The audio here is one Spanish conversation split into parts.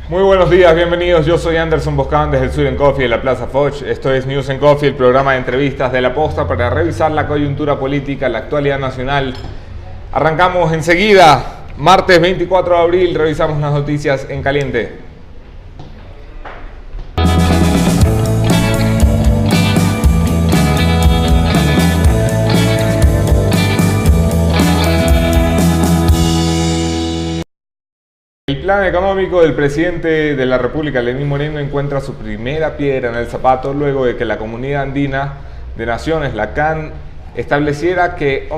Muy buenos días, bienvenidos. Yo soy Anderson Boscan desde el Sur en Coffee de la Plaza Foch. Esto es News en Coffee, el programa de entrevistas de La Posta para revisar la coyuntura política, la actualidad nacional. Arrancamos enseguida, martes 24 de abril, revisamos las noticias en caliente. El plan económico del presidente de la República, Lenín Moreno, encuentra su primera piedra en el zapato luego de que la Comunidad Andina de Naciones, la CAN, estableciera que,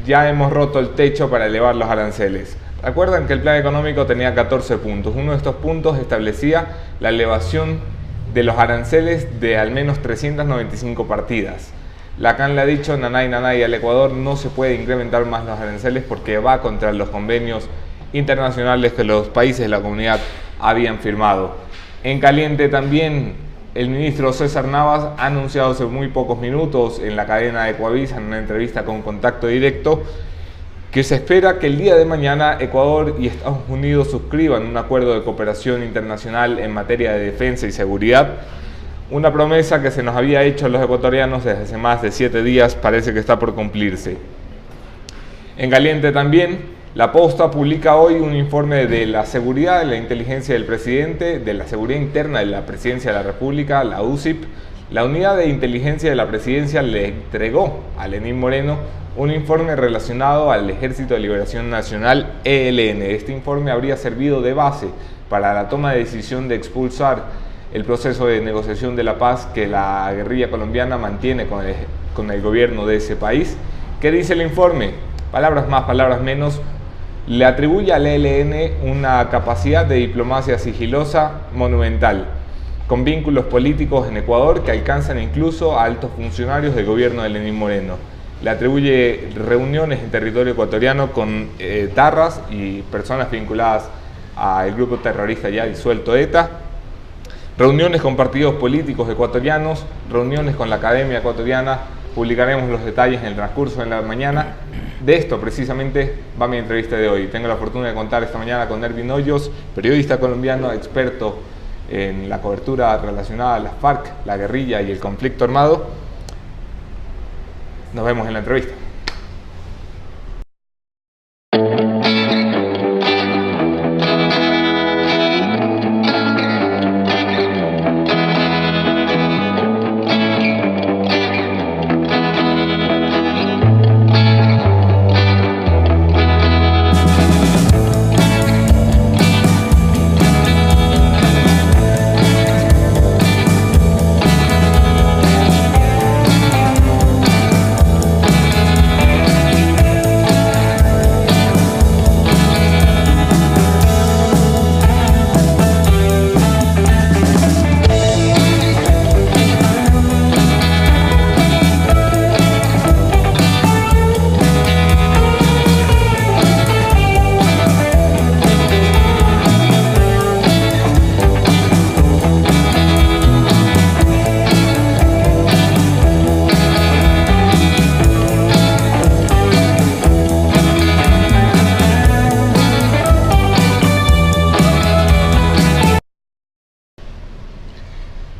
ya hemos roto el techo para elevar los aranceles. Recuerdan que el plan económico tenía 14 puntos. Uno de estos puntos establecía la elevación de los aranceles de al menos 395 partidas. La CAN le ha dicho, nanay, al Ecuador no se puede incrementar más los aranceles porque va contra los convenios internacionales que los países de la comunidad habían firmado. En caliente también, el ministro César Navas ha anunciado hace muy pocos minutos en la cadena de Ecuavisa, en una entrevista con Contacto Directo, que se espera que el día de mañana Ecuador y Estados Unidos suscriban un acuerdo de cooperación internacional en materia de defensa y seguridad. Una promesa que se nos había hecho a los ecuatorianos desde hace más de 7 días, parece que está por cumplirse. En caliente también, La Posta publica hoy un informe de la seguridad, de la inteligencia del presidente, de la seguridad interna de la Presidencia de la República, la UCIP. La Unidad de Inteligencia de la Presidencia le entregó a Lenín Moreno un informe relacionado al Ejército de Liberación Nacional, ELN. Este informe habría servido de base para la toma de decisión de expulsar el proceso de negociación de la paz que la guerrilla colombiana mantiene con el gobierno de ese país. ¿Qué dice el informe? Palabras más, palabras menos. Le atribuye al ELN una capacidad de diplomacia sigilosa monumental, con vínculos políticos en Ecuador que alcanzan incluso a altos funcionarios del gobierno de Lenín Moreno. Le atribuye reuniones en territorio ecuatoriano con tarras y personas vinculadas al grupo terrorista ya disuelto ETA, reuniones con partidos políticos ecuatorianos, reuniones con la academia ecuatoriana. Publicaremos los detalles en el transcurso de la mañana. De esto precisamente va mi entrevista de hoy. Tengo la fortuna de contar esta mañana con Ervin Hoyos, periodista colombiano, experto en la cobertura relacionada a las FARC, la guerrilla y el conflicto armado. Nos vemos en la entrevista.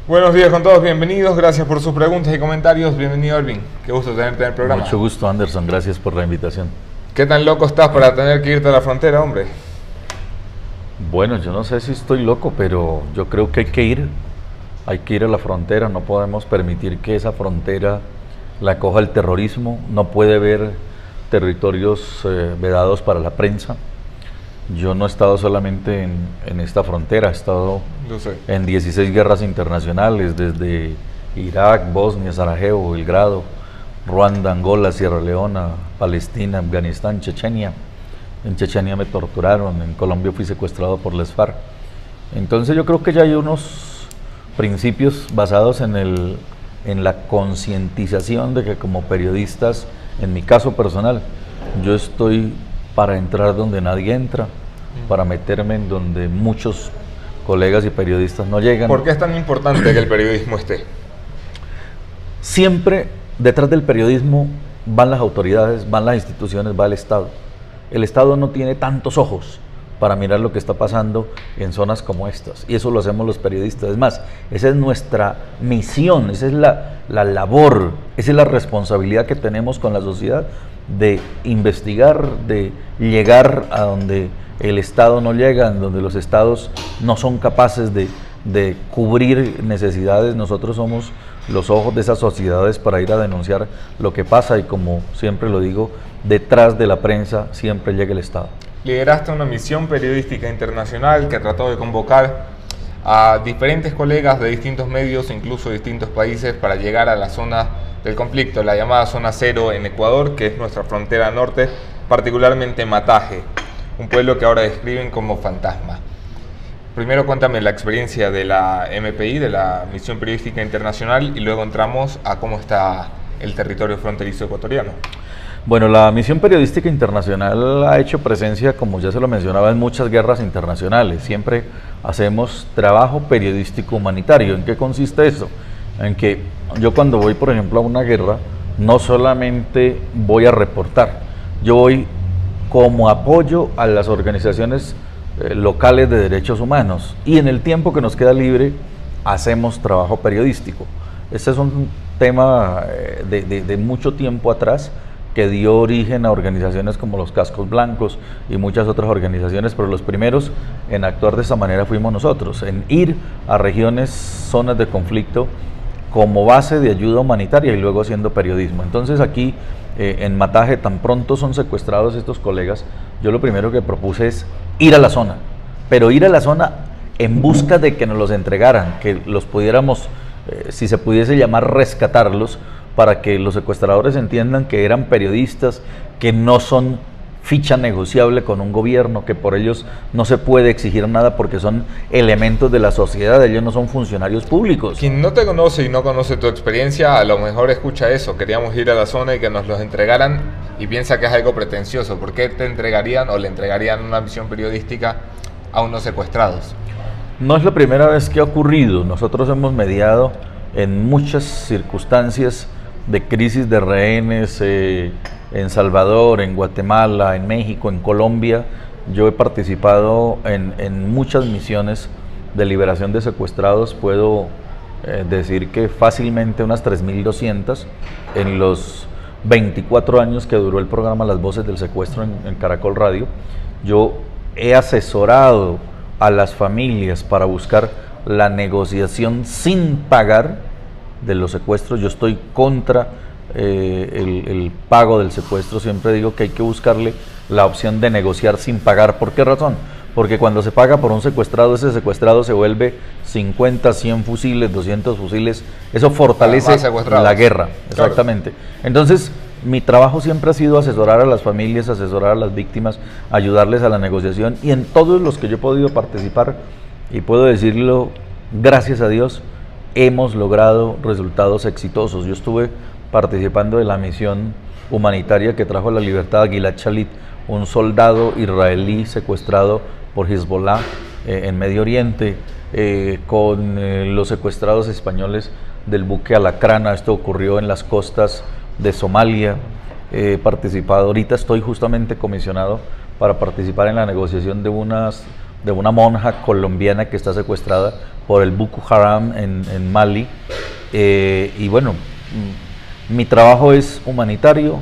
Buenos días con todos, bienvenidos, gracias por sus preguntas y comentarios. Bienvenido, Ervin, qué gusto tenerte en el programa. Mucho gusto, Anderson, gracias por la invitación. ¿Qué tan loco estás para tener que irte a la frontera, hombre? Bueno, yo no sé si estoy loco, pero yo creo que hay que ir a la frontera. No podemos permitir que esa frontera la coja el terrorismo. No puede haber territorios vedados para la prensa. Yo no he estado solamente en esta frontera, he estado en 16 guerras internacionales, desde Irak, Bosnia, Sarajevo, Belgrado, Ruanda, Angola, Sierra Leona, Palestina, Afganistán, Chechenia. En Chechenia me torturaron, en Colombia fui secuestrado por las FARC. Entonces yo creo que ya hay unos principios basados en la concientización de que como periodistas, en mi caso personal, yo estoy para entrar donde nadie entra, para meterme en donde muchos colegas y periodistas no llegan. ¿Por qué es tan importante que el periodismo esté? Siempre detrás del periodismo van las autoridades, van las instituciones, va el Estado. El Estado no tiene tantos ojos para mirar lo que está pasando en zonas como estas. Y eso lo hacemos los periodistas. Es más, esa es nuestra misión, esa es la labor, esa es la responsabilidad que tenemos con la sociedad de investigar, de llegar a donde el Estado no llega, en donde los Estados no son capaces de cubrir necesidades. Nosotros somos los ojos de esas sociedades para ir a denunciar lo que pasa y, como siempre lo digo, detrás de la prensa siempre llega el Estado. Lideraste una misión periodística internacional que trató de convocar a diferentes colegas de distintos medios, incluso de distintos países, para llegar a la zona del conflicto, la llamada zona cero en Ecuador, que es nuestra frontera norte, particularmente Mataje, un pueblo que ahora describen como fantasma. Primero cuéntame la experiencia de la MPI, de la Misión Periodística Internacional, y luego entramos a cómo está el territorio fronterizo ecuatoriano. Bueno, la Misión Periodística Internacional ha hecho presencia, como ya se lo mencionaba, en muchas guerras internacionales. Siempre hacemos trabajo periodístico humanitario. ¿En qué consiste eso? En que yo, cuando voy, por ejemplo, a una guerra, no solamente voy a reportar, yo voy como apoyo a las organizaciones locales de derechos humanos, y en el tiempo que nos queda libre hacemos trabajo periodístico. Este es un tema de mucho tiempo atrás, que dio origen a organizaciones como los Cascos Blancos y muchas otras organizaciones, pero los primeros en actuar de esta manera fuimos nosotros, en ir a regiones, zonas de conflicto, como base de ayuda humanitaria y luego haciendo periodismo. Entonces aquí en Mataje, tan pronto son secuestrados estos colegas, yo lo primero que propuse es ir a la zona, pero ir a la zona en busca de que nos los entregaran, que los pudiéramos, si se pudiese llamar, rescatarlos, para que los secuestradores entiendan que eran periodistas, que no son ficha negociable con un gobierno, que por ellos no se puede exigir nada porque son elementos de la sociedad, ellos no son funcionarios públicos. Quien no te conoce y no conoce tu experiencia, a lo mejor escucha eso: queríamos ir a la zona y que nos los entregaran, y piensa que es algo pretencioso. ¿Por qué te entregarían o le entregarían una misión periodística a unos secuestrados? No es la primera vez que ha ocurrido. Nosotros hemos mediado en muchas circunstancias de crisis de rehenes, en Salvador, en Guatemala, en México, en Colombia. Yo he participado en muchas misiones de liberación de secuestrados. Puedo decir que fácilmente unas 3.200 en los 24 años que duró el programa Las Voces del Secuestro en Caracol Radio. Yo he asesorado a las familias para buscar la negociación sin pagar de los secuestros. Yo estoy contra el pago del secuestro. Siempre digo que hay que buscarle la opción de negociar sin pagar. ¿Por qué razón? Porque cuando se paga por un secuestrado, ese secuestrado se vuelve 50, 100 fusiles, 200 fusiles. Eso fortalece la guerra. Exactamente. Entonces, mi trabajo siempre ha sido asesorar a las familias, asesorar a las víctimas, ayudarles a la negociación, y en todos los que yo he podido participar, y puedo decirlo, gracias a Dios, hemos logrado resultados exitosos. Yo estuve participando de la misión humanitaria que trajo la libertad a Gilad Shalit, un soldado israelí secuestrado por Hezbollah en Medio Oriente, con los secuestrados españoles del buque Alacrana. Esto ocurrió en las costas de Somalia. He participado, ahorita estoy justamente comisionado para participar en la negociación de una monja colombiana que está secuestrada por el Boko Haram en Mali. Y bueno, mi trabajo es humanitario.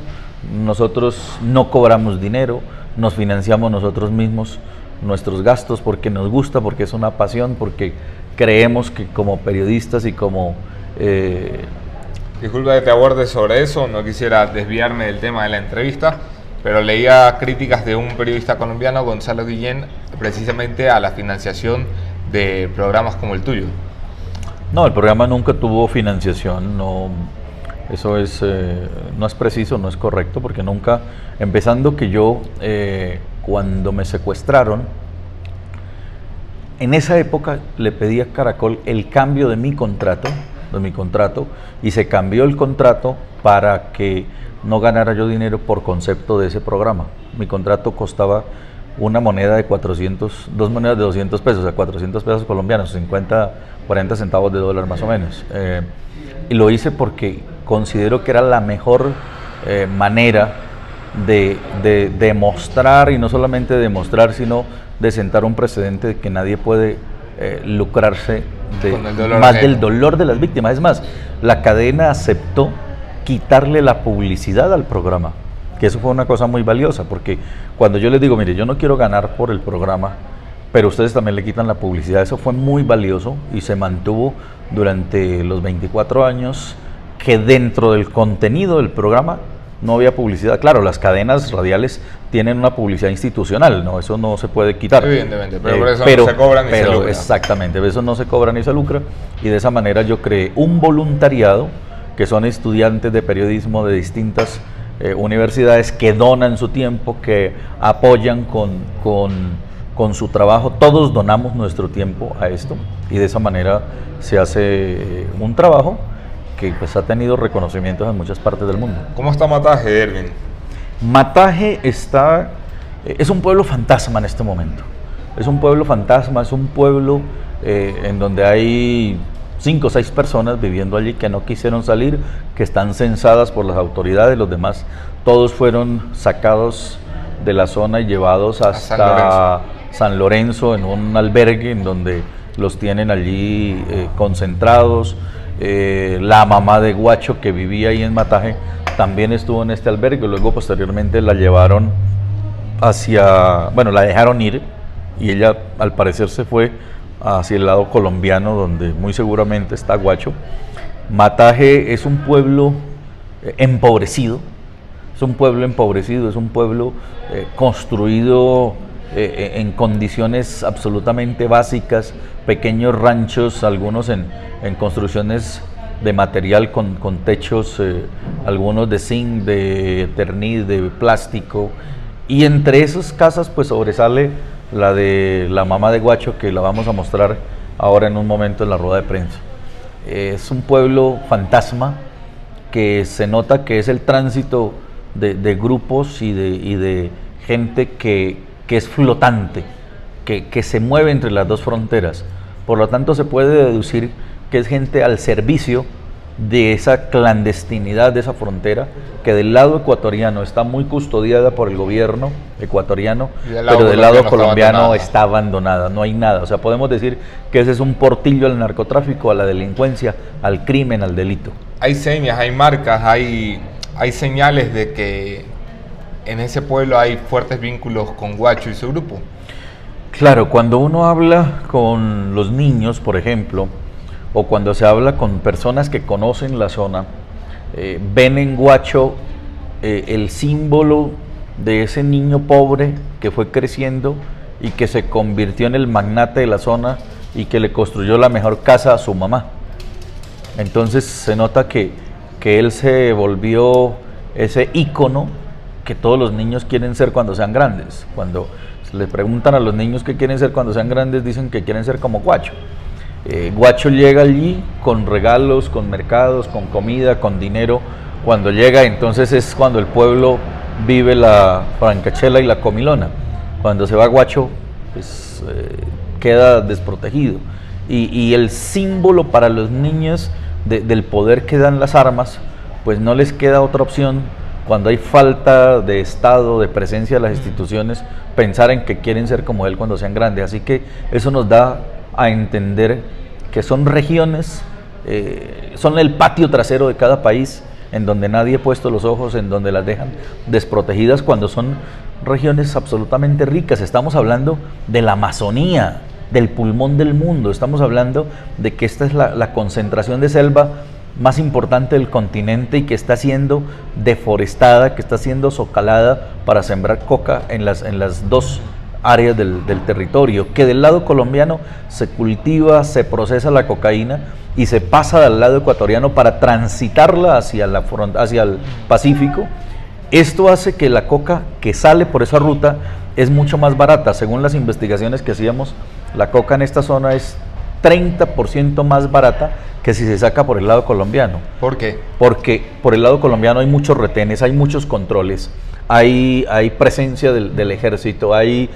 Nosotros no cobramos dinero, nos financiamos nosotros mismos nuestros gastos porque nos gusta, porque es una pasión, porque creemos que como periodistas y como... Disculpa que te aborde sobre eso, no quisiera desviarme del tema de la entrevista, pero leía críticas de un periodista colombiano, Gonzalo Guillén, precisamente a la financiación de programas como el tuyo. No, el programa nunca tuvo financiación, no, eso es, no es preciso, no es correcto, porque nunca, empezando que yo, cuando me secuestraron, en esa época le pedí a Caracol el cambio de mi contrato, y se cambió el contrato para que no ganara yo dinero por concepto de ese programa. Mi contrato costaba una moneda de 400, dos monedas de 200 pesos, o sea, 400 pesos colombianos, 50, 40 centavos de dólar más o menos. Y lo hice porque considero que era la mejor manera de demostrar, y no solamente demostrar, sino de sentar un precedente de que nadie puede lucrarse más del dolor de las víctimas. Es más, la cadena aceptó quitarle la publicidad al programa, que eso fue una cosa muy valiosa, porque cuando yo les digo, mire, yo no quiero ganar por el programa, pero ustedes también le quitan la publicidad, eso fue muy valioso y se mantuvo durante los 24 años que dentro del contenido del programa no había publicidad. Claro, las cadenas radiales tienen una publicidad institucional, ¿no? Eso no se puede quitar. Evidentemente, pero por eso no se cobra ni se lucra. Exactamente, eso no se cobra ni se lucra, y de esa manera yo creé un voluntariado, que son estudiantes de periodismo de distintas universidades que donan su tiempo, que apoyan con su trabajo. Todos donamos nuestro tiempo a esto, y de esa manera se hace un trabajo que pues ha tenido reconocimientos en muchas partes del mundo. ¿Cómo está Mataje, Erwin? Mataje es un pueblo fantasma en este momento. Es un pueblo fantasma, es un pueblo en donde hay 5 o 6 personas viviendo allí que no quisieron salir, que están censadas por las autoridades. Los demás todos fueron sacados de la zona y llevados hasta San Lorenzo, en un albergue en donde los tienen allí concentrados. La mamá de Guacho, que vivía ahí en Mataje, también estuvo en este albergue. Luego posteriormente la llevaron la dejaron ir, y ella al parecer se fue hacia el lado colombiano, donde muy seguramente está Guacho. Mataje es un pueblo empobrecido, es un pueblo construido en condiciones absolutamente básicas, pequeños ranchos, algunos en construcciones de material con techos, algunos de zinc, de terniz, de plástico, y entre esas casas pues sobresale la de la mamá de Guacho, que la vamos a mostrar ahora en un momento en la rueda de prensa. Es un pueblo fantasma que se nota que es el tránsito de grupos y de gente que es flotante, que se mueve entre las dos fronteras. Por lo tanto, se puede deducir que es gente al servicio de esa clandestinidad de esa frontera, que del lado ecuatoriano está muy custodiada por el gobierno ecuatoriano, pero del lado colombiano está abandonada, no hay nada. O sea, podemos decir que ese es un portillo al narcotráfico, a la delincuencia, al crimen, al delito. Hay señas, hay marcas, hay señales de que en ese pueblo hay fuertes vínculos con Guacho y su grupo. Claro, cuando uno habla con los niños, por ejemplo, o cuando se habla con personas que conocen la zona, ven en Guacho el símbolo de ese niño pobre que fue creciendo y que se convirtió en el magnate de la zona y que le construyó la mejor casa a su mamá. Entonces se nota que él se volvió ese ícono que todos los niños quieren ser cuando sean grandes. Cuando se les preguntan a los niños qué quieren ser cuando sean grandes, dicen que quieren ser como Guacho. Guacho llega allí con regalos, con mercados, con comida, con dinero. Cuando llega, entonces es cuando el pueblo vive la francachela y la comilona. Cuando se va Guacho, pues queda desprotegido. Y el símbolo para los niños del poder que dan las armas, pues no les queda otra opción, cuando hay falta de Estado, de presencia de las instituciones, pensar en que quieren ser como él cuando sean grandes. Así que eso nos da a entender que son regiones, son el patio trasero de cada país, en donde nadie ha puesto los ojos, en donde las dejan desprotegidas, cuando son regiones absolutamente ricas. Estamos hablando de la Amazonía, del pulmón del mundo. Estamos hablando de que esta es la concentración de selva más importante del continente y que está siendo deforestada, que está siendo socalada para sembrar coca en las dos áreas del territorio, que del lado colombiano se cultiva, se procesa la cocaína y se pasa del lado ecuatoriano para transitarla hacia el Pacífico. Esto hace que la coca que sale por esa ruta es mucho más barata. Según las investigaciones que hacíamos, la coca en esta zona es 30% más barata que si se saca por el lado colombiano. ¿Por qué? Porque por el lado colombiano hay muchos retenes, hay muchos controles, hay presencia del ejército, hay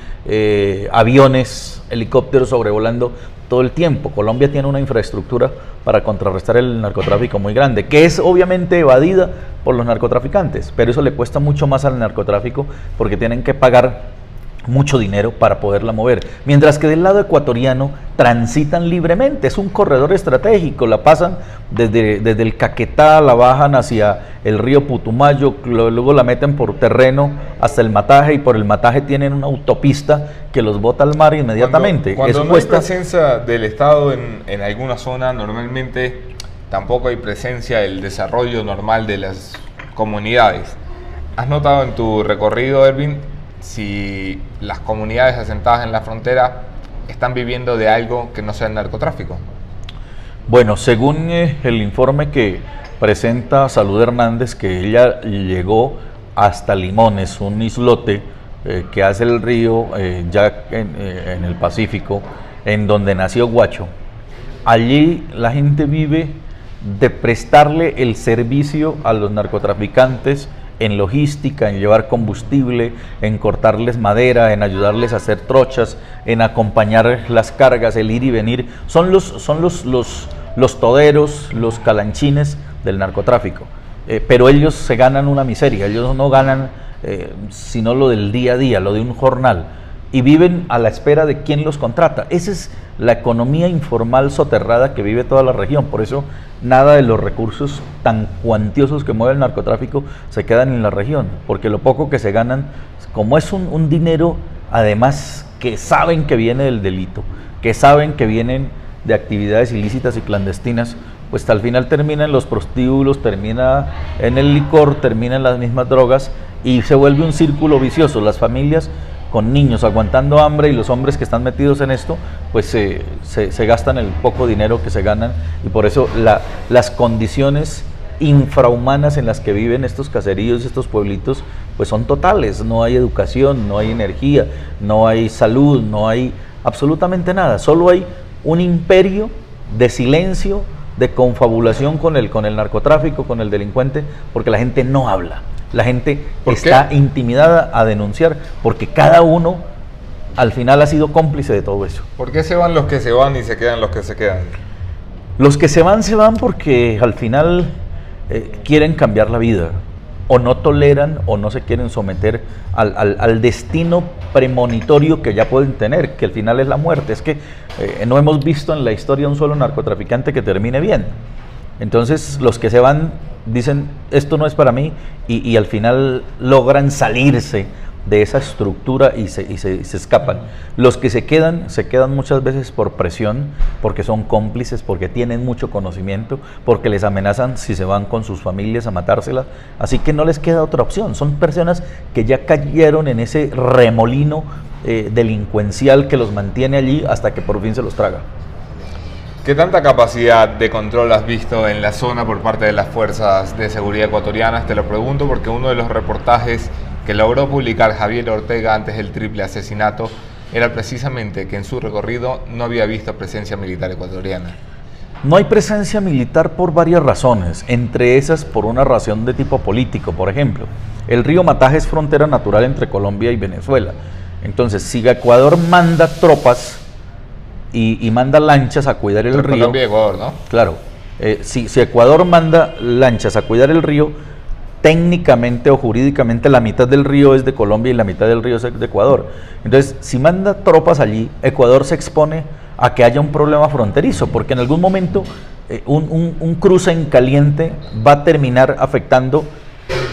aviones, helicópteros sobrevolando todo el tiempo. Colombia tiene una infraestructura para contrarrestar el narcotráfico muy grande, que es obviamente evadida por los narcotraficantes, pero eso le cuesta mucho más al narcotráfico porque tienen que pagar mucho dinero para poderla mover, mientras que del lado ecuatoriano transitan libremente, es un corredor estratégico, la pasan desde el Caquetá, la bajan hacia el río Putumayo, luego la meten por terreno hasta el Mataje, y por el Mataje tienen una autopista que los bota al mar inmediatamente. Cuando no hay presencia del Estado en alguna zona, normalmente tampoco hay presencia del desarrollo normal de las comunidades. ¿Has notado en tu recorrido, Ervin, si las comunidades asentadas en la frontera están viviendo de algo que no sea el narcotráfico? Bueno, según el informe que presenta Salud Hernández, que ella llegó hasta Limones, un islote que hace el río ya en el Pacífico, en donde nació Guacho. Allí la gente vive de prestarle el servicio a los narcotraficantes en logística, en llevar combustible, en cortarles madera, en ayudarles a hacer trochas, en acompañar las cargas, el ir y venir. Son los toderos, los calanchines del narcotráfico. Pero ellos se ganan una miseria, ellos no ganan sino lo del día a día, lo de un jornal, y viven a la espera de quién los contrata. Esa es la economía informal soterrada que vive toda la región. Por eso nada de los recursos tan cuantiosos que mueve el narcotráfico se quedan en la región, porque lo poco que se ganan, como es un dinero además que saben que viene del delito, que saben que vienen de actividades ilícitas y clandestinas, pues al final termina en los prostíbulos, termina en el licor, termina en las mismas drogas, y se vuelve un círculo vicioso. Las familias con niños aguantando hambre, y los hombres que están metidos en esto, pues se gastan el poco dinero que se ganan, y por eso las condiciones infrahumanas en las que viven estos caseríos, estos pueblitos, pues son totales. No hay educación, no hay energía, no hay salud, no hay absolutamente nada. Solo hay un imperio de silencio, de confabulación con el narcotráfico, con el delincuente, porque la gente no habla. La gente está intimidada a denunciar, porque cada uno al final ha sido cómplice de todo eso. ¿Por qué se van los que se van y se quedan los que se quedan? Los que se van porque al final quieren cambiar la vida, o no toleran o no se quieren someter al destino premonitorio que ya pueden tener, que al final es la muerte. Es que no hemos visto en la historia un solo narcotraficante que termine bien. Entonces los que se van dicen, esto no es para mí, y al final logran salirse de esa estructura y se escapan. Los que se quedan muchas veces por presión, porque son cómplices, porque tienen mucho conocimiento, porque les amenazan si se van con sus familias a matárselas, así que no les queda otra opción. Son personas que ya cayeron en ese remolino delincuencial que los mantiene allí hasta que por fin se los traga. ¿Qué tanta capacidad de control has visto en la zona por parte de las fuerzas de seguridad ecuatorianas? Te lo pregunto porque uno de los reportajes que logró publicar Javier Ortega antes del triple asesinato era precisamente que en su recorrido no había visto presencia militar ecuatoriana. No hay presencia militar por varias razones, entre esas por una razón de tipo político. Por ejemplo, el río Mataje es frontera natural entre Colombia y Venezuela. Entonces, si Ecuador manda tropas y manda lanchas a cuidar el río. Colombia y Ecuador, ¿no? Claro. Si Ecuador manda lanchas a cuidar el río, técnicamente o jurídicamente la mitad del río es de Colombia y la mitad del río es de Ecuador. Entonces, si manda tropas allí, Ecuador se expone a que haya un problema fronterizo, porque en algún momento un cruce en caliente va a terminar afectando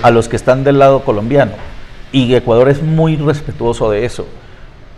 a los que están del lado colombiano. Y Ecuador es muy respetuoso de eso.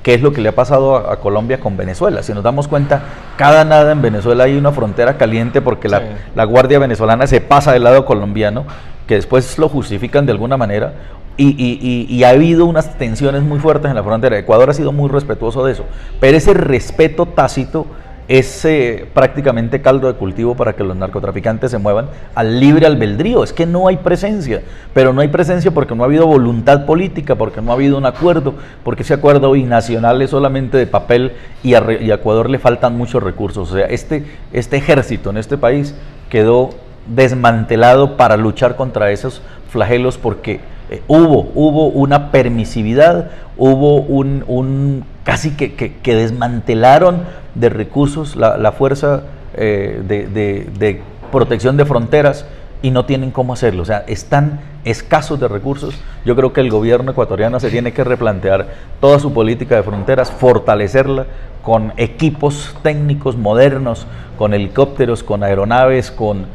¿Qué es lo que le ha pasado a Colombia con Venezuela? Si nos damos cuenta, cada nada en Venezuela hay una frontera caliente porque la Guardia Venezolana se pasa del lado colombiano, que después lo justifican de alguna manera, y ha habido unas tensiones muy fuertes en la frontera. Ecuador ha sido muy respetuoso de eso, pero ese respeto tácito es prácticamente caldo de cultivo para que los narcotraficantes se muevan al libre albedrío. Es que no hay presencia, pero no hay presencia porque no ha habido voluntad política, porque no ha habido un acuerdo, porque ese acuerdo binacional es solamente de papel, y a Ecuador le faltan muchos recursos. O sea, este ejército en este país quedó desmantelado para luchar contra esos flagelos, porque hubo una permisividad, hubo un casi que desmantelaron de recursos la fuerza de protección de fronteras y no tienen cómo hacerlo, o sea, están escasos de recursos. Yo creo que el gobierno ecuatoriano se tiene que replantear toda su política de fronteras, fortalecerla con equipos técnicos modernos, con helicópteros, con aeronaves, con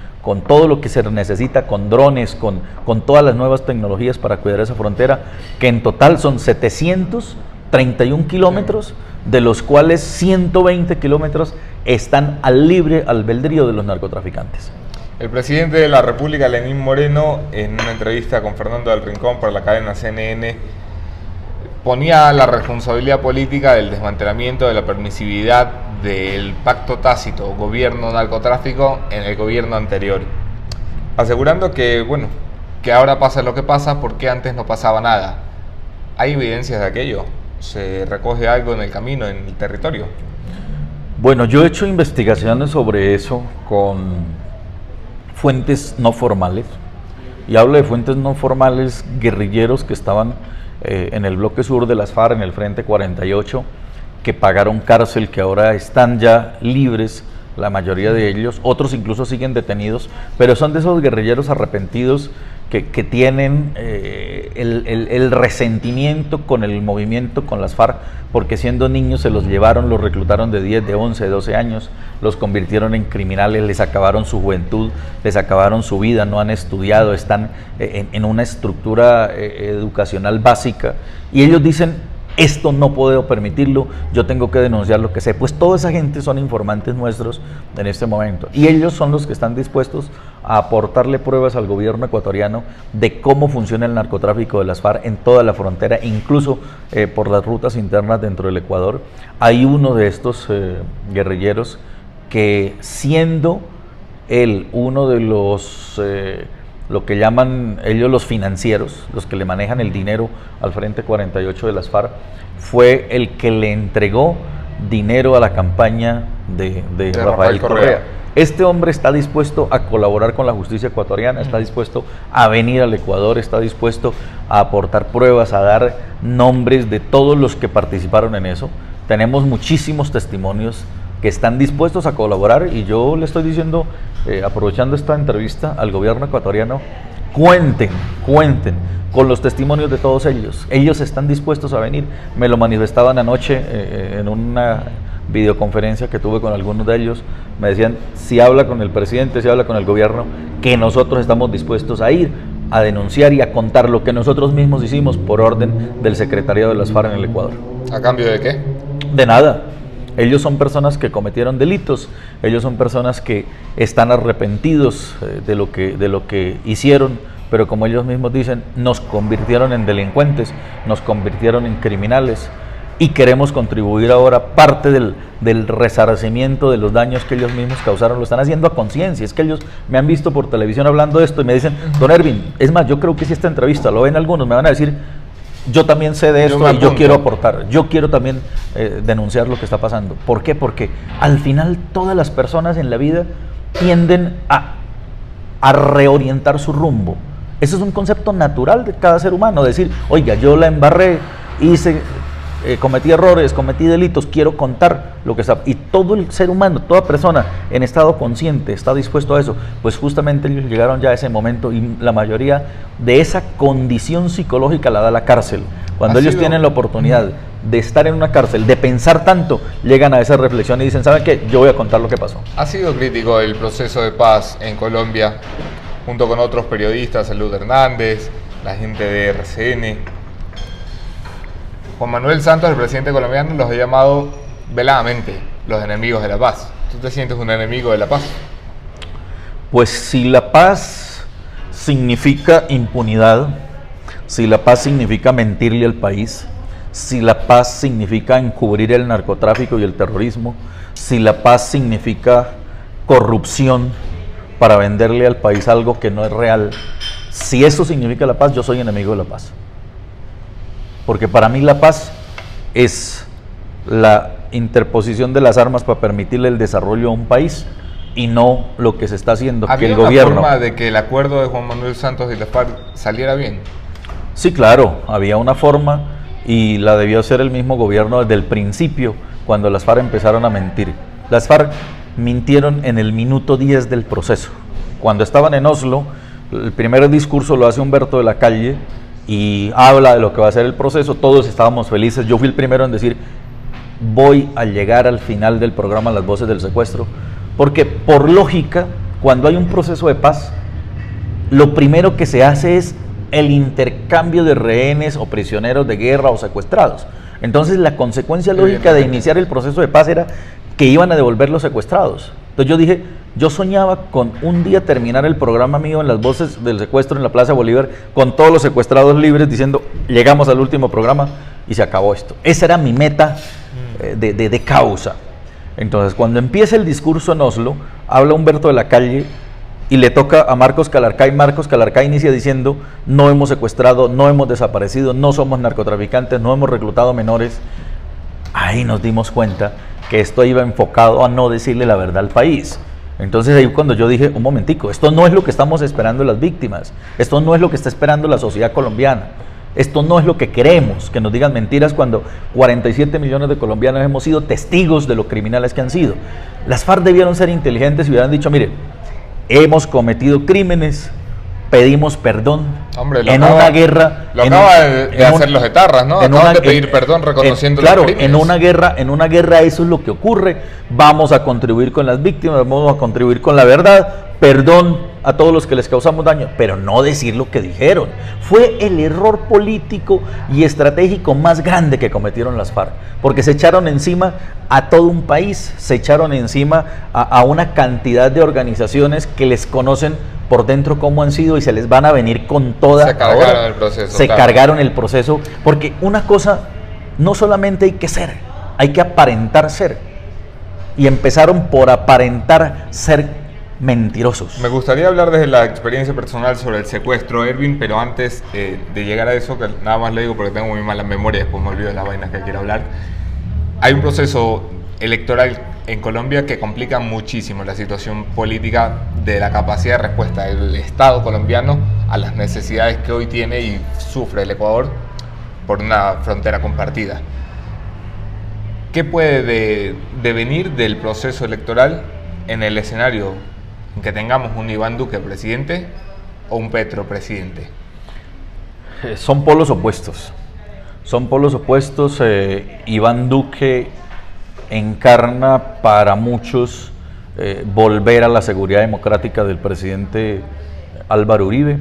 todo lo que se necesita, con drones, con todas las nuevas tecnologías para cuidar esa frontera, que en total son 731 kilómetros, de los cuales 120 kilómetros están al libre albedrío de los narcotraficantes. El presidente de la República, Lenín Moreno, en una entrevista con Fernando del Rincón para la cadena CNN, ponía la responsabilidad política del desmantelamiento de la permisividad del pacto tácito gobierno-narcotráfico en el gobierno anterior, asegurando que, bueno, que ahora pasa lo que pasa porque antes no pasaba nada. ¿Hay evidencias de aquello? ¿Se recoge algo en el camino, en el territorio? Bueno, yo he hecho investigaciones sobre eso con fuentes no formales, y hablo de fuentes no formales, guerrilleros que estaban en el bloque sur de las FARC, en el Frente 48, que pagaron cárcel, que ahora están ya libres, la mayoría de ellos, otros incluso siguen detenidos, pero son de esos guerrilleros arrepentidos que tienen el resentimiento con el movimiento, con las FARC, porque siendo niños se los llevaron, los reclutaron de 10, de 11, de 12 años, los convirtieron en criminales, les acabaron su juventud, les acabaron su vida, no han estudiado, están en una estructura educacional básica, y ellos dicen: esto no puedo permitirlo, yo tengo que denunciar lo que sé. Pues toda esa gente son informantes nuestros en este momento, y ellos son los que están dispuestos a aportarle pruebas al gobierno ecuatoriano de cómo funciona el narcotráfico de las FARC en toda la frontera, incluso por las rutas internas dentro del Ecuador. Hay uno de estos guerrilleros que, siendo él uno de los lo que llaman ellos los financieros, los que le manejan el dinero al Frente 48 de las FARC, fue el que le entregó dinero a la campaña de Rafael Correa. Este hombre está dispuesto a colaborar con la justicia ecuatoriana, está dispuesto a venir al Ecuador, está dispuesto a aportar pruebas, a dar nombres de todos los que participaron en eso. Tenemos muchísimos testimonios que están dispuestos a colaborar, y yo le estoy diciendo, aprovechando esta entrevista al gobierno ecuatoriano, cuenten con los testimonios de todos ellos. Ellos están dispuestos a venir. Me lo manifestaban anoche en una videoconferencia que tuve con algunos de ellos. Me decían: si habla con el presidente, si habla con el gobierno, que nosotros estamos dispuestos a ir a denunciar y a contar lo que nosotros mismos hicimos por orden del secretariado de las FARC en el Ecuador. ¿A cambio de qué? De nada. Ellos son personas que cometieron delitos, ellos son personas que están arrepentidos de lo que hicieron, pero como ellos mismos dicen, nos convirtieron en delincuentes, nos convirtieron en criminales, y queremos contribuir ahora parte del resarcimiento de los daños que ellos mismos causaron. Lo están haciendo a conciencia. Es que ellos me han visto por televisión hablando de esto y me dicen: don Ervin, es más, yo creo que si esta entrevista lo ven algunos, me van a decir: yo también sé de esto y yo quiero aportar, yo quiero también denunciar lo que está pasando. ¿Por qué? Porque al final todas las personas en la vida tienden a reorientar su rumbo. Ese es un concepto natural de cada ser humano, decir: oiga, yo la embarré, cometí errores, cometí delitos, quiero contar lo que está. Y todo el ser humano, toda persona en estado consciente está dispuesto a eso. Pues justamente ellos llegaron ya a ese momento, y la mayoría de esa condición psicológica la da la cárcel. Cuando ellos tienen la oportunidad de estar en una cárcel, de pensar tanto, llegan a esa reflexión y dicen: ¿saben qué? Yo voy a contar lo que pasó. Ha sido crítico el proceso de paz en Colombia, junto con otros periodistas, Salud Hernández, la gente de RCN. Juan Manuel Santos, el presidente colombiano, los ha llamado veladamente los enemigos de la paz. ¿Tú te sientes un enemigo de la paz? Pues si la paz significa impunidad, si la paz significa mentirle al país, si la paz significa encubrir el narcotráfico y el terrorismo, si la paz significa corrupción para venderle al país algo que no es real, si eso significa la paz, yo soy enemigo de la paz. Porque para mí la paz es la interposición de las armas para permitirle el desarrollo a un país, y no lo que se está haciendo, que el gobierno... ¿Había una forma de que el acuerdo de Juan Manuel Santos y la FARC saliera bien? Sí, claro, había una forma, y la debió hacer el mismo gobierno desde el principio, cuando las FARC empezaron a mentir. Las FARC mintieron en el minuto 10 del proceso. Cuando estaban en Oslo, el primer discurso lo hace Humberto de la Calle y habla de lo que va a ser el proceso. Todos estábamos felices. Yo fui el primero en decir, voy a llegar al final del programa Las Voces del Secuestro, porque por lógica, cuando hay un proceso de paz, lo primero que se hace es el intercambio de rehenes o prisioneros de guerra o secuestrados. Entonces la consecuencia lógica de iniciar el proceso de paz era que iban a devolver los secuestrados. Entonces yo dije, yo soñaba con un día terminar el programa mío en Las Voces del Secuestro en la Plaza Bolívar, con todos los secuestrados libres, diciendo, llegamos al último programa y se acabó esto. Esa era mi meta de causa. Entonces cuando empieza el discurso en Oslo, habla Humberto de la Calle y le toca a Marcos Calarcay. Marcos Calarcay inicia diciendo, no hemos secuestrado, no hemos desaparecido, no somos narcotraficantes, no hemos reclutado menores. Ahí nos dimos cuenta que esto iba enfocado a no decirle la verdad al país. Entonces ahí cuando yo dije, un momentico, esto no es lo que estamos esperando las víctimas, esto no es lo que está esperando la sociedad colombiana, esto no es lo que queremos, que nos digan mentiras cuando 47 millones de colombianos hemos sido testigos de lo criminales que han sido. Las FARC debieron ser inteligentes y hubieran dicho, mire, hemos cometido crímenes, pedimos perdón. Hombre, una guerra. Lo acaba de hacer los etarras, ¿no? Acaban de pedir perdón reconociendo los crímenes. Claro, en una guerra eso es lo que ocurre. Vamos a contribuir con las víctimas, vamos a contribuir con la verdad. Perdón a todos los que les causamos daño, pero no decir lo que dijeron. Fue el error político y estratégico más grande que cometieron las FARC, porque se echaron encima a todo un país, se echaron encima a una cantidad de organizaciones que les conocen por dentro cómo han sido y se les van a venir con toda. Se cargaron el proceso. Se cargaron el proceso, porque una cosa no solamente hay que ser, hay que aparentar ser. Y empezaron por aparentar ser mentirosos. Me gustaría hablar desde la experiencia personal sobre el secuestro, Erwin, pero antes de llegar a eso, que nada más le digo porque tengo muy mala memoria, después me olvido de las vainas que quiero hablar. Hay un proceso electoral en Colombia que complica muchísimo la situación política de la capacidad de respuesta del Estado colombiano a las necesidades que hoy tiene y sufre el Ecuador por una frontera compartida. ¿Qué puede devenir del proceso electoral en el escenario en que tengamos un Iván Duque presidente o un Petro presidente? Son polos opuestos. Son polos opuestos. Iván Duque encarna para muchos volver a la seguridad democrática del presidente Álvaro Uribe.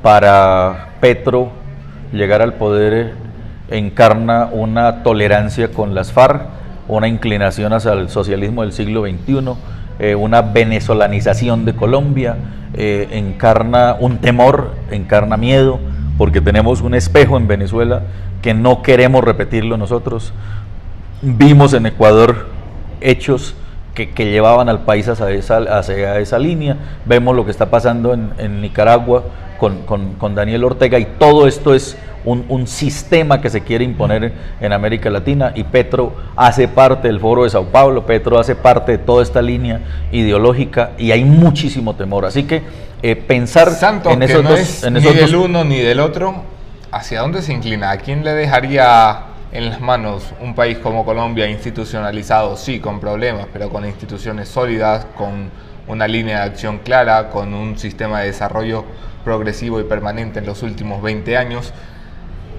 Para Petro, llegar al poder encarna una tolerancia con las FARC, una inclinación hacia el socialismo del siglo XXI, una venezolanización de Colombia, encarna un temor, encarna miedo, porque tenemos un espejo en Venezuela que no queremos repetirlo nosotros. Vimos en Ecuador hechos que llevaban al país hacia esa línea. Vemos lo que está pasando en Nicaragua con Daniel Ortega, y todo esto es un sistema que se quiere imponer en América Latina, y Petro hace parte del Foro de Sao Paulo, Petro hace parte de toda esta línea ideológica, y hay muchísimo temor. Así que pensar Santos, en esos que no dos, es en ni esos del dos, uno ni del otro, ¿hacia dónde se inclina? ¿A quién le dejaría en las manos un país como Colombia, institucionalizado, sí, con problemas, pero con instituciones sólidas, con una línea de acción clara, con un sistema de desarrollo progresivo y permanente en los últimos 20 años?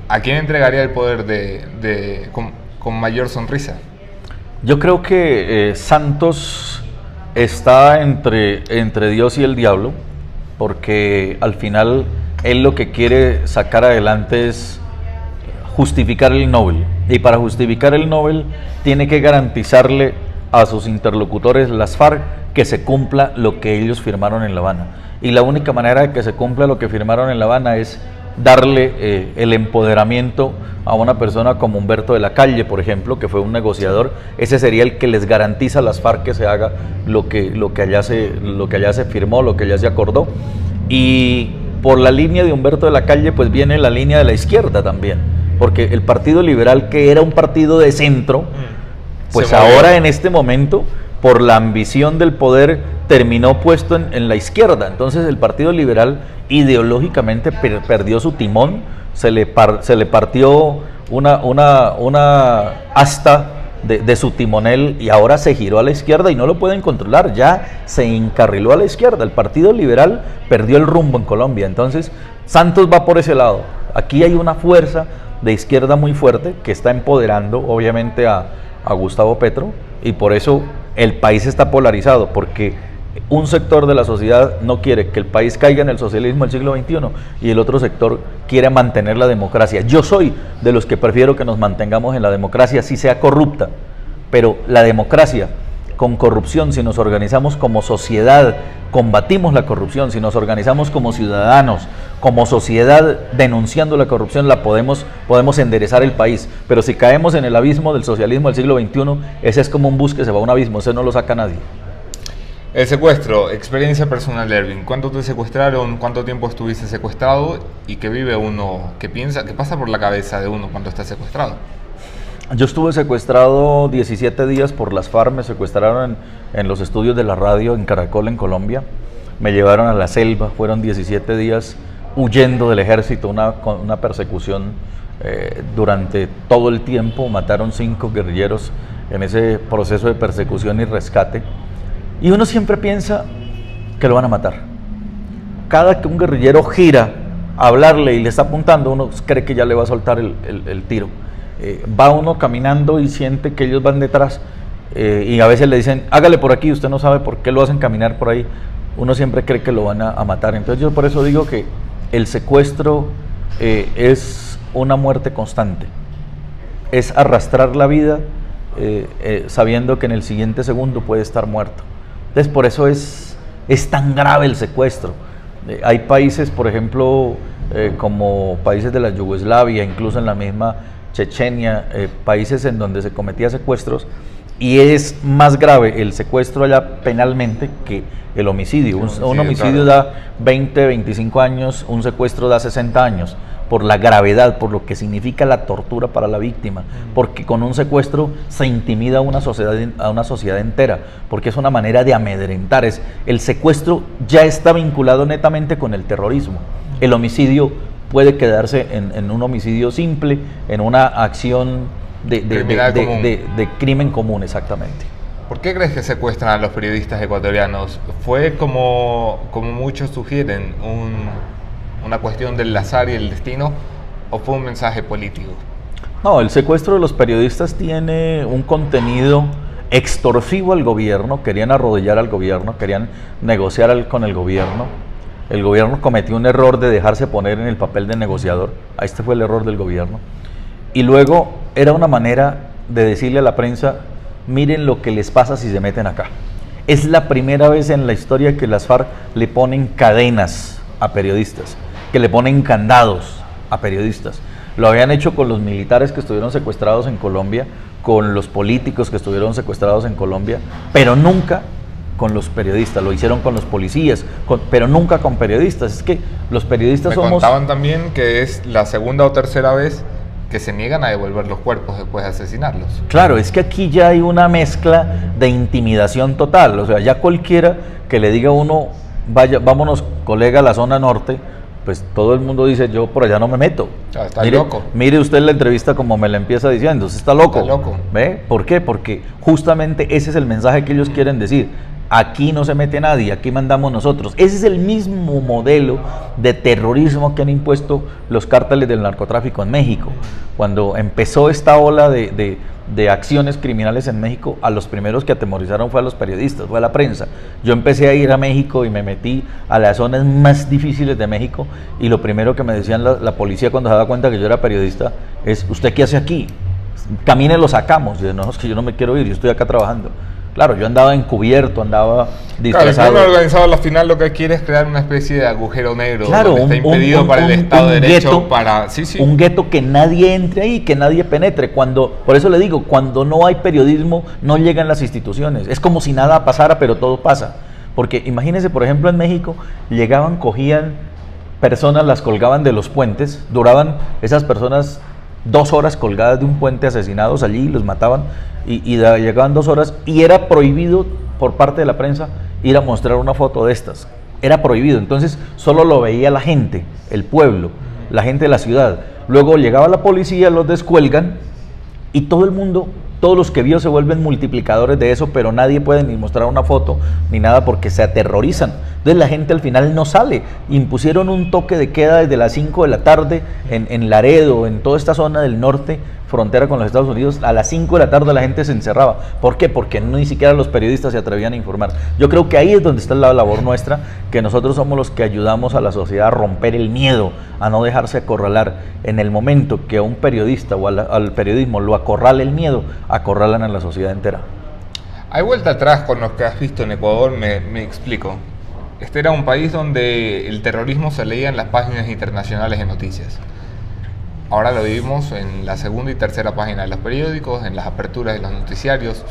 ¿A quién entregaría el poder con mayor sonrisa? Yo creo que Santos está entre Dios y el diablo, porque al final él lo que quiere sacar adelante es justificar el Nobel, y para justificar el Nobel tiene que garantizarle a sus interlocutores, las FARC, que se cumpla lo que ellos firmaron en La Habana, y la única manera de que se cumpla lo que firmaron en La Habana es darle el empoderamiento a una persona como Humberto de la Calle, por ejemplo, que fue un negociador. Ese sería el que les garantiza a las FARC que se haga lo que allá se firmó, lo que allá se acordó. Y por la línea de Humberto de la Calle pues viene la línea de la izquierda también, porque el Partido Liberal, que era un partido de centro, pues ahora en este momento, por la ambición del poder, terminó puesto en la izquierda. Entonces el Partido Liberal ideológicamente perdió su timón, se le partió una asta de su timonel y ahora se giró a la izquierda y no lo pueden controlar, ya se encarriló a la izquierda. El Partido Liberal perdió el rumbo en Colombia, entonces Santos va por ese lado. Aquí hay una fuerza de izquierda muy fuerte que está empoderando obviamente a Gustavo Petro, y por eso el país está polarizado, porque un sector de la sociedad no quiere que el país caiga en el socialismo del siglo XXI y el otro sector quiere mantener la democracia. Yo soy de los que prefiero que nos mantengamos en la democracia, si sea corrupta, pero la democracia con corrupción, si nos organizamos como sociedad, combatimos la corrupción, si nos organizamos como ciudadanos, como sociedad denunciando la corrupción, podemos enderezar el país. Pero si caemos en el abismo del socialismo del siglo XXI, ese es como un bus que se va a un abismo, ese no lo saca nadie. El secuestro, experiencia personal, Erwin. ¿Cuánto te secuestraron? ¿Cuánto tiempo estuviste secuestrado? ¿Y qué vive uno? ¿Qué piensa? ¿Qué pasa por la cabeza de uno cuando está secuestrado? Yo estuve secuestrado 17 días por las FARC, me secuestraron en los estudios de la radio en Caracol, en Colombia. Me llevaron a la selva, fueron 17 días huyendo del ejército, una persecución durante todo el tiempo. Mataron 5 guerrilleros en ese proceso de persecución y rescate. Y uno siempre piensa que lo van a matar. Cada que un guerrillero gira a hablarle y le está apuntando, uno cree que ya le va a soltar el tiro. Va uno caminando y siente que ellos van detrás, y a veces le dicen, hágale por aquí, usted no sabe por qué lo hacen caminar por ahí. Uno siempre cree que lo van a matar. Entonces yo por eso digo que el secuestro es una muerte constante. Es arrastrar la vida sabiendo que en el siguiente segundo puede estar muerto. Entonces por eso es tan grave el secuestro. Hay países, por ejemplo, como países de la Yugoslavia, incluso en la misma Chechenia, países en donde se cometía secuestros, y es más grave el secuestro allá penalmente que el homicidio. Un homicidio da 20, 25 años, un secuestro da 60 años, por la gravedad, por lo que significa la tortura para la víctima, porque con un secuestro se intimida a una sociedad entera, porque es una manera de amedrentar. El secuestro ya está vinculado netamente con el terrorismo. El homicidio puede quedarse en un homicidio simple, en una acción de crimen común, exactamente. ¿Por qué crees que secuestran a los periodistas ecuatorianos? ¿Fue como muchos sugieren, una cuestión del azar y el destino, o fue un mensaje político? No, el secuestro de los periodistas tiene un contenido extorsivo al gobierno. Querían arrodillar al gobierno, querían negociar con el gobierno. El gobierno cometió un error de dejarse poner en el papel de negociador. Este fue el error del gobierno. Y luego era una manera de decirle a la prensa, miren lo que les pasa si se meten acá. Es la primera vez en la historia que las FARC le ponen cadenas a periodistas, que le ponen candados a periodistas. Lo habían hecho con los militares que estuvieron secuestrados en Colombia, con los políticos que estuvieron secuestrados en Colombia, pero nunca con los periodistas. Lo hicieron con los policías, pero nunca con periodistas. Es que los periodistas Me contaban también que es la segunda o tercera vez que se niegan a devolver los cuerpos después de asesinarlos. Claro, es que aquí ya hay una mezcla de intimidación total. O sea, ya cualquiera que le diga a uno, vaya, vámonos, colega, a la zona norte, pues todo el mundo dice, yo por allá no me meto. Está loco. Mire usted la entrevista como me la empieza diciendo, usted está loco. Está loco. ¿Ve? ¿Por qué? Porque justamente ese es el mensaje que ellos quieren decir. Aquí no se mete nadie, aquí mandamos nosotros. Ese es el mismo modelo de terrorismo que han impuesto los cárteles del narcotráfico en México. Cuando empezó esta ola de acciones criminales en México, a los primeros que atemorizaron fue a los periodistas, fue a la prensa. Yo empecé a ir a México y me metí a las zonas más difíciles de México, y lo primero que me decían la policía cuando se daba cuenta que yo era periodista es, ¿usted qué hace aquí? Camine, lo sacamos. Yo, no, es que yo no me quiero ir, yo estoy acá trabajando. Claro, yo andaba encubierto, andaba disfrazado. Claro, el organizado al final lo que quiere es crear una especie de agujero negro, claro, donde está impedido para el Estado de Derecho, gueto, para... un gueto que nadie entre ahí, que nadie penetre. Por eso le digo, cuando no hay periodismo, no llegan las instituciones. Es como si nada pasara, pero todo pasa. Porque imagínense, por ejemplo, en México, llegaban, cogían personas, las colgaban de los puentes, duraban esas personas 2 horas colgadas de un puente, asesinados allí, los mataban, y llegaban 2 horas, y era prohibido por parte de la prensa ir a mostrar una foto de estas. Era prohibido. Entonces solo lo veía la gente, el pueblo, la gente de la ciudad. Luego llegaba la policía, los descuelgan y todo el mundo, todos los que vio se vuelven multiplicadores de eso, pero nadie puede ni mostrar una foto ni nada porque se aterrorizan. Entonces la gente al final no sale. Impusieron un toque de queda desde las 5 de la tarde en Laredo, en toda esta zona del norte, frontera con los Estados Unidos. A las 5 de la tarde la gente se encerraba. ¿Por qué? Porque ni siquiera los periodistas se atrevían a informar. Yo creo que ahí es donde está la labor nuestra, que nosotros somos los que ayudamos a la sociedad a romper el miedo, a no dejarse acorralar. En el momento que a un periodista o al periodismo lo acorrala el miedo, acorralan a la sociedad entera. Hay vuelta atrás con lo que has visto en Ecuador, me explico. Este era un país donde el terrorismo se leía en las páginas internacionales de noticias. Ahora lo vivimos en la segunda y tercera página de los periódicos, en las aperturas de los noticiarios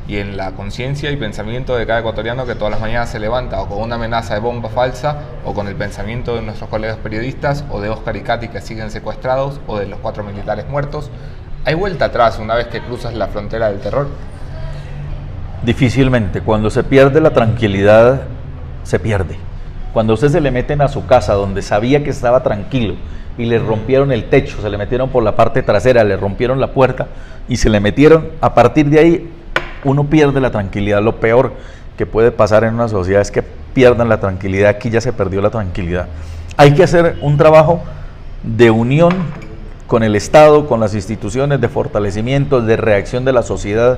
y en la conciencia y pensamiento de cada ecuatoriano que todas las mañanas se levanta o con una amenaza de bomba falsa o con el pensamiento de nuestros colegas periodistas o de Oscar y Katy que siguen secuestrados o de los 4 militares muertos. ¿Hay vuelta atrás una vez que cruzas la frontera del terror? Difícilmente. Cuando se pierde la tranquilidad, se pierde. Cuando usted se le meten a su casa donde sabía que estaba tranquilo y le rompieron el techo, se le metieron por la parte trasera, le rompieron la puerta y se le metieron, a partir de ahí uno pierde la tranquilidad. Lo peor que puede pasar en una sociedad es que pierdan la tranquilidad. Aquí ya se perdió la tranquilidad. Hay que hacer un trabajo de unión con el Estado, con las instituciones, de fortalecimiento, de reacción de la sociedad,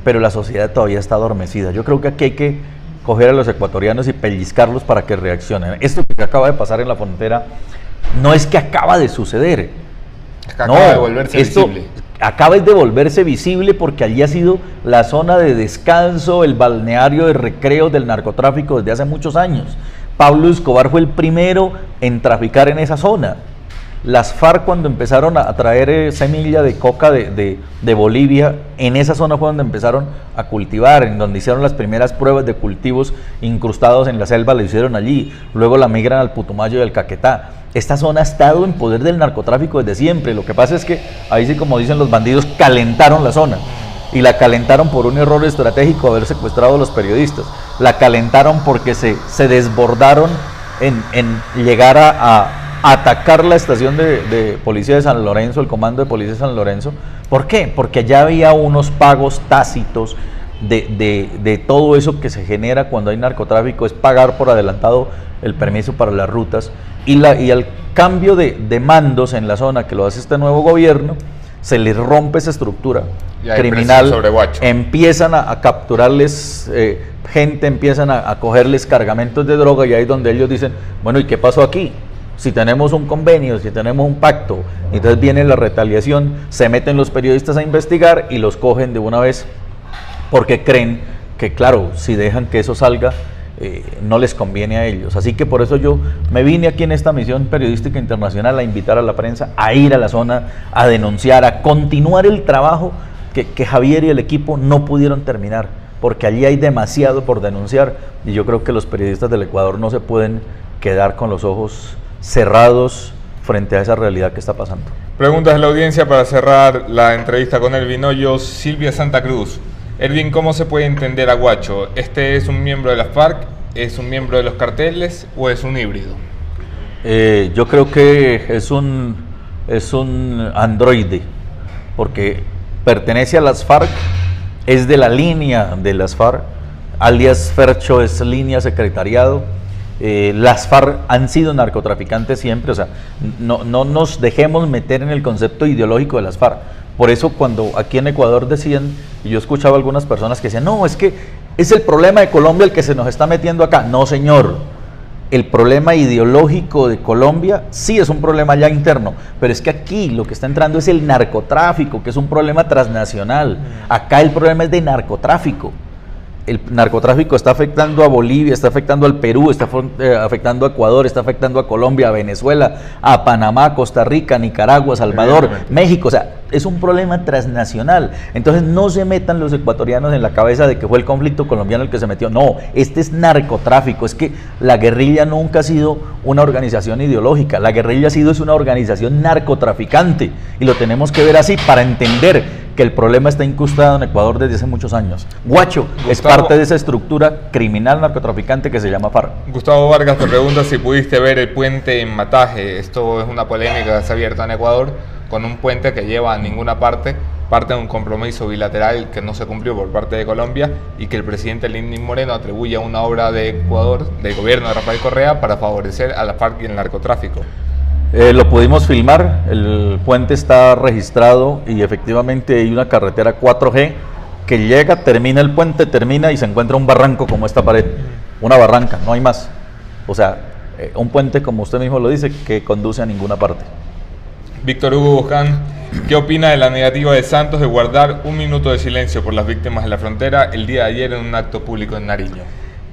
pero la sociedad todavía está adormecida. Yo creo que aquí hay que coger a los ecuatorianos y pellizcarlos para que reaccionen. Esto que acaba de pasar en la frontera no es que acaba de suceder. Es que acaba de volverse visible. Acaba de volverse visible porque allí ha sido la zona de descanso, el balneario de recreo del narcotráfico desde hace muchos años. Pablo Escobar fue el primero en traficar en esa zona. Las FARC, cuando empezaron a traer semilla de coca de Bolivia, en esa zona fue donde empezaron a cultivar, en donde hicieron las primeras pruebas de cultivos incrustados en la selva, lo hicieron allí. Luego la migran al Putumayo y al Caquetá. Esta zona ha estado en poder del narcotráfico desde siempre. Lo que pasa es que ahí sí, como dicen los bandidos, calentaron la zona. Y la calentaron por un error estratégico, haber secuestrado a los periodistas. La calentaron porque se desbordaron en llegar a atacar la estación de policía de San Lorenzo, el comando de policía de San Lorenzo. ¿Por qué? Porque allá había unos pagos tácitos de todo eso que se genera cuando hay narcotráfico, es pagar por adelantado el permiso para las rutas, y al cambio de mandos en la zona que lo hace este nuevo gobierno, se les rompe esa estructura criminal, empiezan a capturarles gente, empiezan a cogerles cargamentos de droga, y ahí es donde ellos dicen, bueno, ¿y qué pasó aquí? Si tenemos un convenio, si tenemos un pacto, entonces viene la retaliación, se meten los periodistas a investigar y los cogen de una vez, porque creen que, claro, si dejan que eso salga, no les conviene a ellos. Así que por eso yo me vine aquí en esta misión periodística internacional a invitar a la prensa a ir a la zona, a denunciar, a continuar el trabajo que Javier y el equipo no pudieron terminar, porque allí hay demasiado por denunciar, y yo creo que los periodistas del Ecuador no se pueden quedar con los ojos cerrados frente a esa realidad que está pasando. Preguntas de la audiencia para cerrar la entrevista con Ervin Hoyos. Silvia Santa Cruz. Ervin, ¿cómo se puede entender a Guacho? ¿Este es un miembro de las FARC? ¿Es un miembro de los carteles o es un híbrido? Yo creo que es un androide, porque pertenece a las FARC, es de la línea de las FARC, alias Fercho es línea secretariado. Las FARC han sido narcotraficantes siempre, o sea, no nos dejemos meter en el concepto ideológico de las FARC. Por eso cuando aquí en Ecuador decían, y yo escuchaba a algunas personas que decían, no, es que es el problema de Colombia el que se nos está metiendo acá. No, señor, el problema ideológico de Colombia sí es un problema ya interno, pero es que aquí lo que está entrando es el narcotráfico, que es un problema transnacional. Acá el problema es de narcotráfico. El narcotráfico está afectando a Bolivia, está afectando al Perú, está afectando a Ecuador, está afectando a Colombia, a Venezuela, a Panamá, Costa Rica, Nicaragua, Salvador, México. O sea, es un problema transnacional. Entonces no se metan los ecuatorianos en la cabeza de que fue el conflicto colombiano el que se metió. No, este es narcotráfico. Es que la guerrilla nunca ha sido una organización ideológica. La guerrilla es una organización narcotraficante. Y lo tenemos que ver así para entender que el problema está incrustado en Ecuador desde hace muchos años. Guacho es parte de esa estructura criminal narcotraficante que se llama FARC. Gustavo Vargas te pregunta si pudiste ver el puente en Mataje. Esto es una polémica que se ha abierto en Ecuador, con un puente que lleva a ninguna parte de un compromiso bilateral que no se cumplió por parte de Colombia y que el presidente Lenín Moreno atribuye a una obra de Ecuador, del gobierno de Rafael Correa, para favorecer a la FARC y el narcotráfico. Lo pudimos filmar, el puente está registrado y efectivamente hay una carretera 4G que llega, termina el puente, termina y se encuentra un barranco como esta pared, una barranca, no hay más. O sea, un puente, como usted mismo lo dice, que conduce a ninguna parte. Víctor Hugo Buján, ¿qué opina de la negativa de Santos de guardar un minuto de silencio por las víctimas de la frontera el día de ayer en un acto público en Nariño?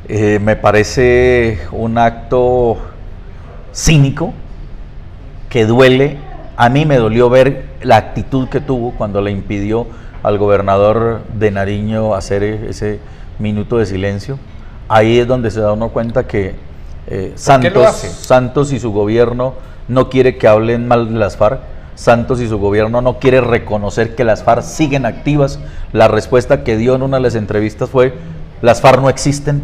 Me parece un acto cínico, que duele. A mí me dolió ver la actitud que tuvo cuando le impidió al gobernador de Nariño hacer ese minuto de silencio. Ahí es donde se da uno cuenta que Santos y su gobierno no quiere que hablen mal de las FARC. Santos y su gobierno no quiere reconocer que las FARC siguen activas. La respuesta que dio en una de las entrevistas fue: las FARC no existen.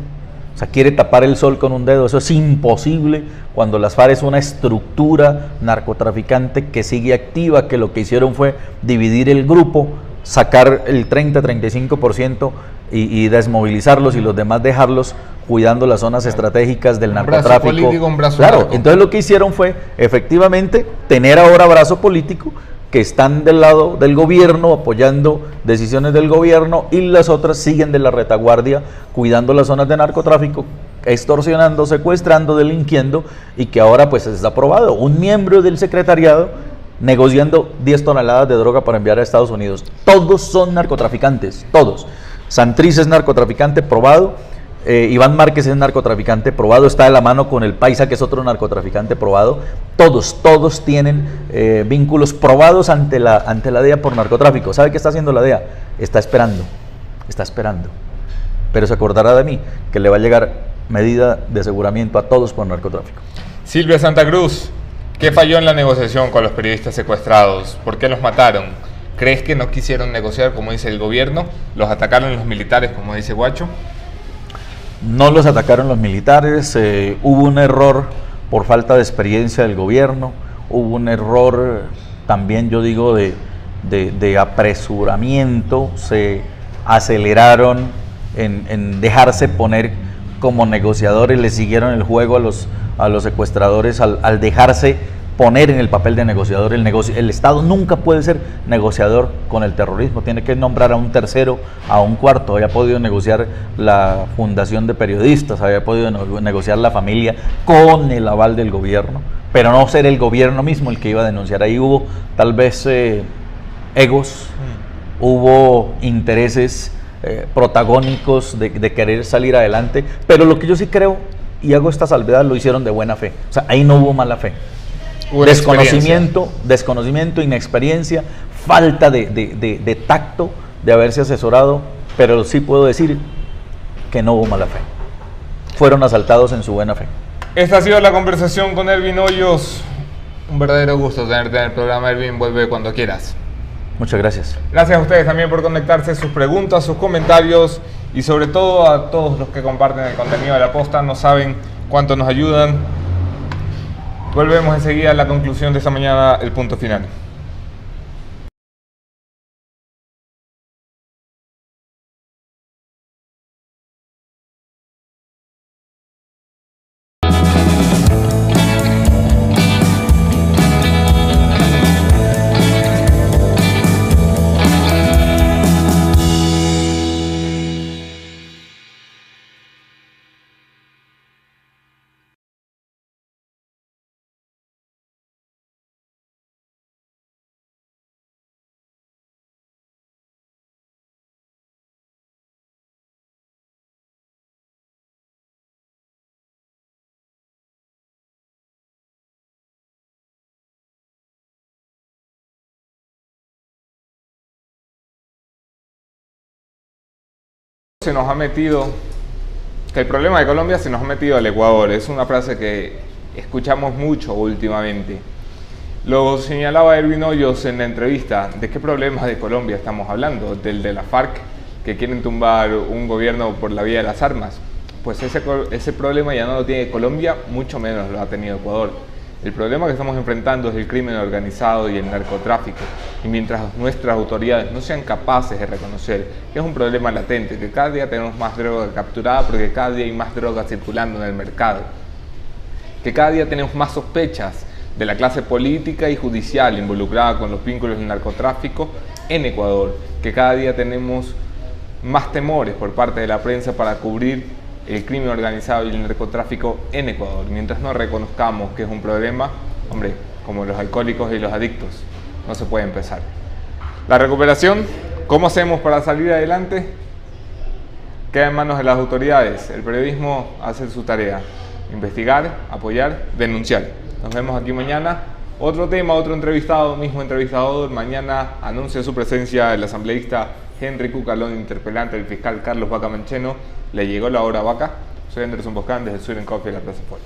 O sea, quiere tapar el sol con un dedo. Eso es imposible cuando las FARC es una estructura narcotraficante que sigue activa, que lo que hicieron fue dividir el grupo, sacar el 30-35% y desmovilizarlos y los demás dejarlos cuidando las zonas estratégicas del narcotráfico. Un brazo político, un brazo claro, narco. entonces lo que hicieron fue efectivamente tener ahora brazo político, que están del lado del gobierno, apoyando decisiones del gobierno, y las otras siguen de la retaguardia, cuidando las zonas de narcotráfico, extorsionando, secuestrando, delinquiendo, y que ahora pues está aprobado. Un miembro del secretariado negociando 10 toneladas de droga para enviar a Estados Unidos. Todos son narcotraficantes, todos. Santriz es narcotraficante probado, Iván Márquez es narcotraficante probado, está de la mano con el Paisa, que es otro narcotraficante probado. Todos tienen vínculos probados ante la DEA por narcotráfico. ¿Sabe qué está haciendo la DEA? Está esperando. Pero se acordará de mí, que le va a llegar medida de aseguramiento a todos por narcotráfico. Silvia Santa Cruz, ¿qué falló en la negociación con los periodistas secuestrados? ¿Por qué los mataron? ¿Crees que no quisieron negociar, como dice el gobierno? ¿Los atacaron los militares, como dice Guacho? No los atacaron los militares, hubo un error por falta de experiencia del gobierno, hubo un error también, yo digo, de apresuramiento, se aceleraron en dejarse poner como negociadores, le siguieron el juego a los secuestradores al dejarse poner en el papel de negociador. El Estado nunca puede ser negociador con el terrorismo, tiene que nombrar a un tercero, a un cuarto. Había podido negociar la Fundación de Periodistas, había podido negociar la familia con el aval del gobierno, pero no ser el gobierno mismo el que iba a denunciar. Ahí hubo tal vez egos, hubo intereses protagónicos de querer salir adelante, pero lo que yo sí creo, y hago esta salvedad, lo hicieron de buena fe. O sea, ahí no hubo mala fe. Desconocimiento, inexperiencia, falta de tacto, de haberse asesorado, pero sí puedo decir que no hubo mala fe. Fueron asaltados en su buena fe. Esta ha sido la conversación con Ervin Hoyos. Un verdadero gusto tenerte en el programa, Ervin. Vuelve cuando quieras. Muchas gracias. Gracias a ustedes también por conectarse, sus preguntas, sus comentarios y sobre todo a todos los que comparten el contenido de La Posta. No saben cuánto nos ayudan. Volvemos enseguida a la conclusión de esta mañana, el punto final. Se nos ha metido, que el problema de Colombia se nos ha metido al Ecuador. Es una frase que escuchamos mucho últimamente. Lo señalaba Erwin Hoyos en la entrevista. ¿De qué problemas de Colombia estamos hablando? ¿Del de la FARC, que quieren tumbar un gobierno por la vía de las armas? Pues ese problema ya no lo tiene Colombia, mucho menos lo ha tenido Ecuador. El problema que estamos enfrentando es el crimen organizado y el narcotráfico. Y mientras nuestras autoridades no sean capaces de reconocer que es un problema latente, que cada día tenemos más droga capturada porque cada día hay más droga circulando en el mercado, que cada día tenemos más sospechas de la clase política y judicial involucrada con los vínculos del narcotráfico en Ecuador, que cada día tenemos más temores por parte de la prensa para cubrir el crimen organizado y el narcotráfico en Ecuador. Mientras no reconozcamos que es un problema, hombre, como los alcohólicos y los adictos, no se puede empezar. La recuperación, ¿cómo hacemos para salir adelante? Queda en manos de las autoridades. El periodismo hace su tarea: investigar, apoyar, denunciar. Nos vemos aquí mañana. Otro tema, otro entrevistado, mismo entrevistador. Mañana anuncia su presencia el asambleísta Henry Cucalón, interpelante del fiscal Carlos Vaca Mancheno. Le llegó la hora vaca. Soy Anderson Boscán desde Sweden Coffee de la Plaza Foch.